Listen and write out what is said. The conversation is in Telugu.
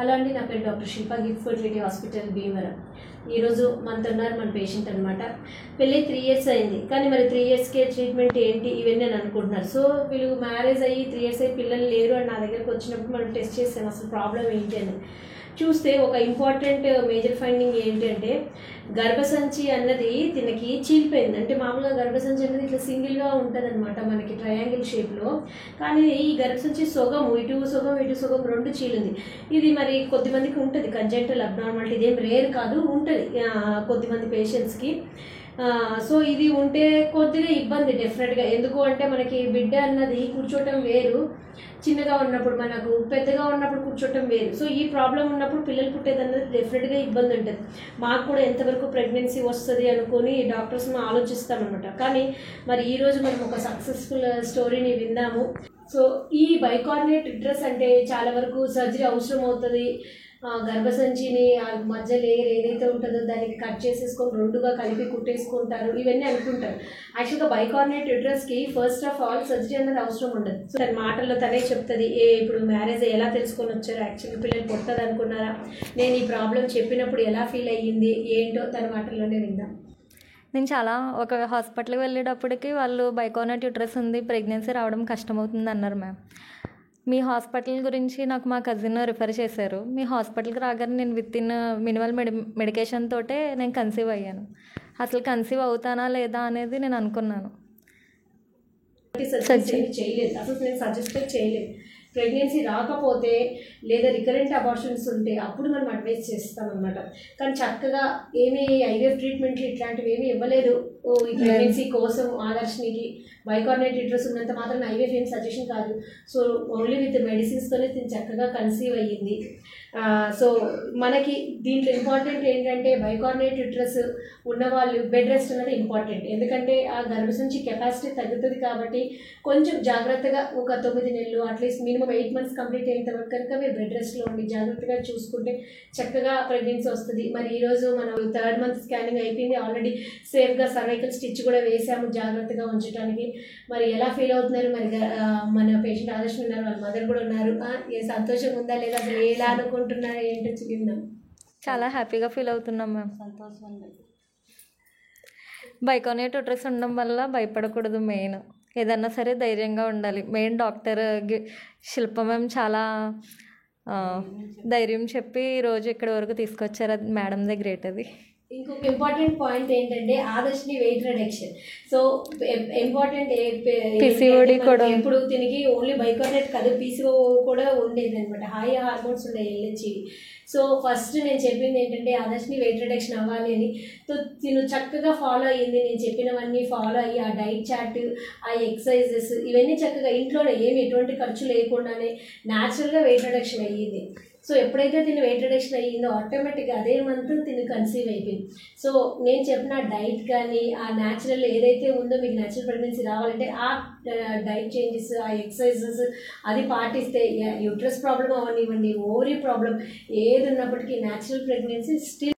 హలో అండి, నా పేరు డాక్టర్ శిల్ప, గిఫ్ట్ ఫర్టిలిటీ హాస్పిటల్ భీమవరం. ఈరోజు మనతో ఉన్నారు మన పేషెంట్ అనమాట. పెళ్ళి 3 years అయింది, కానీ మరి 3 yearsకే ట్రీట్మెంట్ ఏంటి ఇవన్నీ అని అనుకుంటున్నారు. సో వీళ్ళు మ్యారేజ్ అయ్యి 3 years అయ్యి పిల్లలు లేరు అని నా దగ్గరకు వచ్చినప్పుడు మనం టెస్ట్ చేసాం అసలు ప్రాబ్లం ఏంటి అని. చూస్తే ఒక ఇంపార్టెంట్ మేజర్ ఫైండింగ్ ఏంటంటే గర్భసంచి అన్నది తినకి చీలిపోయింది. అంటే మామూలుగా గర్భసంచి అన్నది ఇట్లా సింగిల్గా ఉంటుంది అనమాట, మనకి ట్రయాంగిల్ షేప్లో. కానీ ఈ గర్భసంచి సొగం ఇటు సొగం ఇటు సొగం 2 చీలింది. ఇది మరి కొద్దిమందికి ఉంటుంది కంజెంటల్ అబ్నార్మాలిటీ, ఇదేం రేర్ కాదు, ఉంటుంది కొద్దిమంది పేషెంట్స్కి. సో ఇది ఉంటే కొద్దిగా ఇబ్బంది డెఫినెట్గా. ఎందుకు అంటే మనకి బిడ్డ అన్నది కూర్చోవటం వేరు, చిన్నగా ఉన్నప్పుడు మనకు, పెద్దగా ఉన్నప్పుడు కూర్చోవటం వేరు. సో ఈ ప్రాబ్లం ఉన్నప్పుడు పిల్లలు పుట్టేది అన్నది డెఫినెట్గా ఇబ్బంది ఉంటుంది. మాకు కూడా ఎంతవరకు ప్రెగ్నెన్సీ వస్తుంది అనుకొని డాక్టర్స్ ఆలోచిస్తామన్నమాట. కానీ మరి ఈరోజు మనం ఒక సక్సెస్ఫుల్ స్టోరీని విందాము. సో ఈ బైకార్నేట్ యుటరస్ అంటే చాలా వరకు సర్జరీ అవసరం అవుతుంది. గర్భసంచిని ఆ మధ్య లేయర్ ఏదైతే ఉంటుందో దానికి కట్ చేసేసుకొని 2గా కలిపి కుట్టేసుకుంటారు, ఇవన్నీ అనుకుంటారు. యాక్చువల్గా బైకార్నేట్ యుటరస్కి ఫస్ట్ ఆఫ్ ఆల్ సర్జరీ అనేది అవసరం ఉండదు. సో తన మాటల్లో తనే చెప్తుంది ఇప్పుడు మ్యారేజ్ ఎలా తెలుసుకొని వచ్చారు, యాక్చువల్గా పిల్లలు పుట్టదు అనుకున్నారా, నేను ఈ ప్రాబ్లం చెప్పినప్పుడు ఎలా ఫీల్ అయ్యింది ఏంటో తన మాటల్లోనే విందాం. నేను ఒక హాస్పిటల్కి వెళ్ళేటప్పటికి వాళ్ళు బైకార్నేట్ యుటరస్ ఉంది, ప్రెగ్నెన్సీ రావడం కష్టమవుతుంది అన్నారు మ్యామ్. మీ హాస్పిటల్ గురించి నాకు మా కజిన్ రిఫర్ చేశారు. మీ హాస్పిటల్కి రాగానే నేను విత్ ఇన్ మినిమల్ మెడికేషన్ తోటే నేను కన్సీవ్ అయ్యాను. అసలు కన్సీవ్ అవుతానా లేదా అనేది నేను అనుకున్నాను. చేయలేదు, అసలు నేను సజెస్ట్ చేయలేదు. ప్రెగ్నెన్సీ రాకపోతే లేదా రికరెంట్ అబార్షన్స్ ఉంటే అప్పుడు మనం అడ్వైస్ చేస్తామన్నమాట. కానీ చక్కగా ఏమీ ఐవీఎఫ్ ట్రీట్మెంట్లు ఇట్లాంటివి ఏమీ ఇవ్వలేదు ఈ ప్రెగ్నెన్సీ కోసం. ఆదర్శనికి బైకార్నేట్ యుటరస్ ఉన్నంత మాత్రం ఐవీఎఫ్ ఏం సజెషన్ కాదు. సో ఓన్లీ విత్ మెడిసిన్స్తోనే దీన్ని చక్కగా కన్సీవ్ అయ్యింది. సో మనకి దీంట్లో ఇంపార్టెంట్ ఏంటంటే బైకార్నేట్ యుటరస్ ఉన్నవాళ్ళు బెడ్ రెస్ట్ అనేది ఇంపార్టెంట్. ఎందుకంటే ఆ గర్భసంచి కెపాసిటీ తగ్గుతుంది కాబట్టి కొంచెం జాగ్రత్తగా ఒక 9 నెలలు అట్లీస్ట్ మినిమం 8 months కంప్లీట్ అయిన తర్వాత కనుక మీరు బెడ్ రెస్ట్లో ఉండి జాగ్రత్తగా చూసుకుంటే చక్కగా ప్రెగ్నెన్సీ వస్తుంది. మరి ఈరోజు మనం 3rd month స్కానింగ్ అయిపోయింది, ఆల్రెడీ సేఫ్గా సర్వైకల్ స్టిచ్ కూడా వేసాము జాగ్రత్తగా ఉంచడానికి. మరి ఎలా ఫీల్ అవుతున్నారు, మరి మన పేషెంట్ ఆదర్శ్ ఉన్నారు, వాళ్ళ మదర్ కూడా ఉన్నారు. సంతోషంగా ఉందా లేదా, అసలు ఎలా అనుకుంటున్నారా ఏంటో చూద్దాం. చాలా హ్యాపీగా ఫీల్ అవుతున్నాం మ్యామ్. సంతోషం. బైకార్నేట్ యుటరస్ ఉండడం వల్ల భయపడకూడదు, మెయిన్ ఏదన్నా సరే ధైర్యంగా ఉండాలి. మెయిన్ డాక్టర్ శిల్ప మ్యామ్ చాలా ధైర్యం చెప్పి ఈరోజు ఇక్కడి వరకు తీసుకొచ్చారు. అది మేడందే గ్రేట్. అది ఇంకొక ఇంపార్టెంట్ పాయింట్ ఏంటంటే ఆదర్శని weight reduction. So important PCOD కూడా ఇప్పుడు దీనికి ఓన్లీ బైకార్నేట్ కాదు, పీసీఓ కూడా ఉండేది అనమాట. హై హార్మోన్స్ ఉండే ఎల్హెచ్ఈ. సో ఫస్ట్ నేను చెప్పింది ఏంటంటే ఆదర్శని వెయిట్ రిడక్షన్ అవ్వాలి అని. సో తిను చక్కగా ఫాలో అయ్యింది, నేను చెప్పినవన్నీ ఫాలో అయ్యి ఆ డైట్ చార్ట్, ఆ ఎక్సర్సైజెస్ ఇవన్నీ చక్కగా ఇంట్లోనే ఏమి ఎటువంటి ఖర్చు లేకుండానే న్యాచురల్గా వెయిట్ రిడక్షన్ అయ్యింది. సో ఎప్పుడైతే తిని వెయిట్ రిడక్షన్ అయ్యిందో ఆటోమేటిక్గా అదే మంత్ తిని కన్సీవ్ అయిపోయింది. సో నేను చెప్పిన డైట్ కానీ ఆ న్యాచురల్ ఏదైతే ఉందో మీకు న్యాచురల్ ప్రెగ్నెన్సీ రావాలంటే ఆ డైట్ చేంజెస్, ఆ ఎక్సర్సైజెస్ అది పాటిస్తే యూట్రస్ ప్రాబ్లం అవనివ్వండి, ఓవరీ ప్రాబ్లం ఏది ఉన్నప్పటికీ న్యాచురల్ ప్రెగ్నెన్సీ స్టిల్